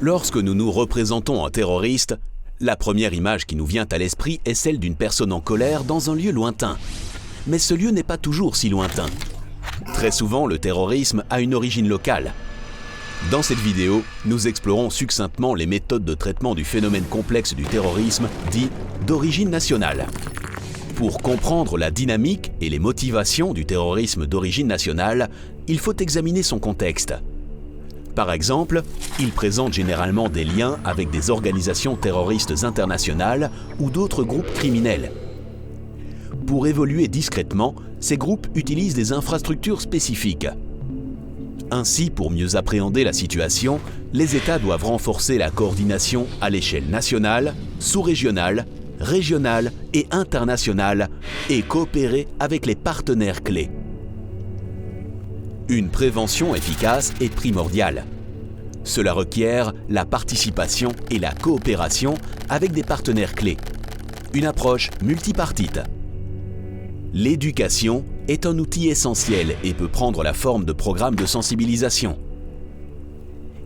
Lorsque nous nous représentons en terroriste, la première image qui nous vient à l'esprit est celle d'une personne en colère dans un lieu lointain. Mais ce lieu n'est pas toujours si lointain. Très souvent, le terrorisme a une origine locale. Dans cette vidéo, nous explorons succinctement les méthodes de traitement du phénomène complexe du terrorisme dit d'origine nationale. Pour comprendre la dynamique et les motivations du terrorisme d'origine nationale, il faut examiner son contexte. Par exemple, il présente généralement des liens avec des organisations terroristes internationales ou d'autres groupes criminels. Pour évoluer discrètement, ces groupes utilisent des infrastructures spécifiques. Ainsi, pour mieux appréhender la situation, les États doivent renforcer la coordination à l'échelle nationale, sous-régionale, régionale et internationale et coopérer avec les partenaires clés. Une prévention efficace est primordiale. Cela requiert la participation et la coopération avec des partenaires clés. Une approche multipartite. L'éducation est un outil essentiel et peut prendre la forme de programmes de sensibilisation.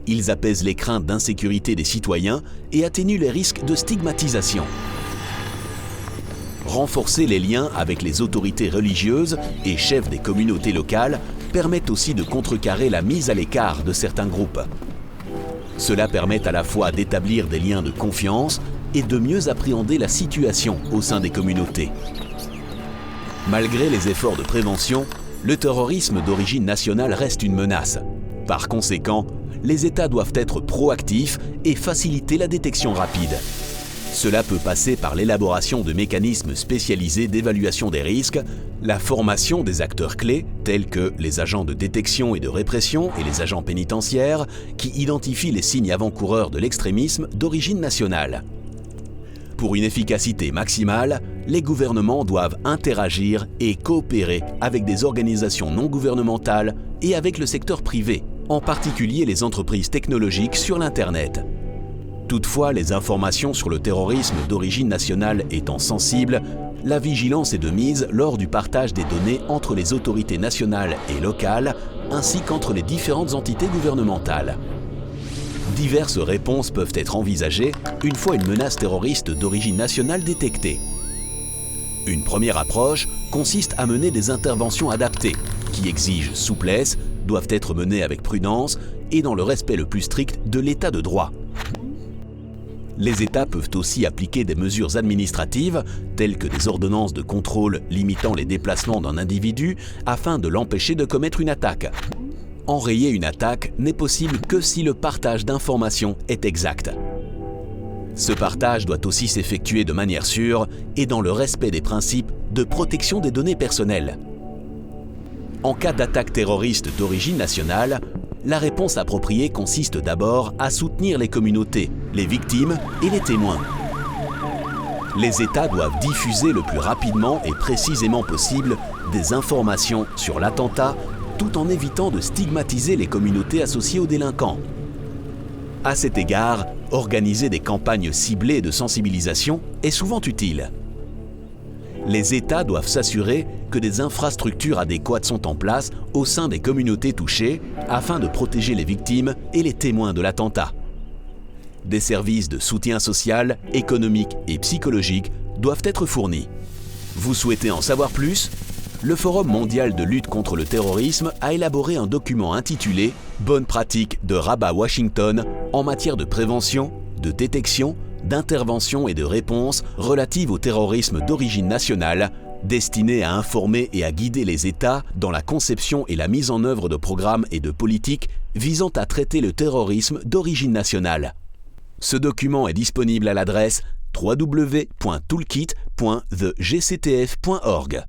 Ils apaisent les craintes d'insécurité des citoyens et atténuent les risques de stigmatisation. Renforcer les liens avec les autorités religieuses et chefs des communautés locales permet aussi de contrecarrer la mise à l'écart de certains groupes. Cela permet à la fois d'établir des liens de confiance et de mieux appréhender la situation au sein des communautés. Malgré les efforts de prévention, le terrorisme d'origine nationale reste une menace. Par conséquent, les États doivent être proactifs et faciliter la détection rapide. Cela peut passer par l'élaboration de mécanismes spécialisés d'évaluation des risques, la formation des acteurs clés, tels que les agents de détection et de répression et les agents pénitentiaires, qui identifient les signes avant-coureurs de l'extrémisme d'origine nationale. Pour une efficacité maximale, les gouvernements doivent interagir et coopérer avec des organisations non gouvernementales et avec le secteur privé, en particulier les entreprises technologiques sur l'Internet. Toutefois, les informations sur le terrorisme d'origine nationale étant sensibles, la vigilance est de mise lors du partage des données entre les autorités nationales et locales, ainsi qu'entre les différentes entités gouvernementales. Diverses réponses peuvent être envisagées une fois une menace terroriste d'origine nationale détectée. Une première approche consiste à mener des interventions adaptées, qui exigent souplesse, doivent être menées avec prudence et dans le respect le plus strict de l'état de droit. Les États peuvent aussi appliquer des mesures administratives, telles que des ordonnances de contrôle limitant les déplacements d'un individu afin de l'empêcher de commettre une attaque. Enrayer une attaque n'est possible que si le partage d'informations est exact. Ce partage doit aussi s'effectuer de manière sûre et dans le respect des principes de protection des données personnelles. En cas d'attaque terroriste d'origine nationale, la réponse appropriée consiste d'abord à soutenir les communautés, les victimes et les témoins. Les États doivent diffuser le plus rapidement et précisément possible des informations sur l'attentat tout en évitant de stigmatiser les communautés associées aux délinquants. À cet égard, organiser des campagnes ciblées de sensibilisation est souvent utile. Les États doivent s'assurer que des infrastructures adéquates sont en place au sein des communautés touchées afin de protéger les victimes et les témoins de l'attentat. Des services de soutien social, économique et psychologique doivent être fournis. Vous souhaitez en savoir plus ? Le Forum mondial de lutte contre le terrorisme a élaboré un document intitulé « Bonnes pratiques de Rabat-Washington en matière de prévention, de détection, d'intervention et de réponse relatives au terrorisme d'origine nationale », destiné à informer et à guider les États dans la conception et la mise en œuvre de programmes et de politiques visant à traiter le terrorisme d'origine nationale. Ce document est disponible à l'adresse www.toolkit.thegctf.org.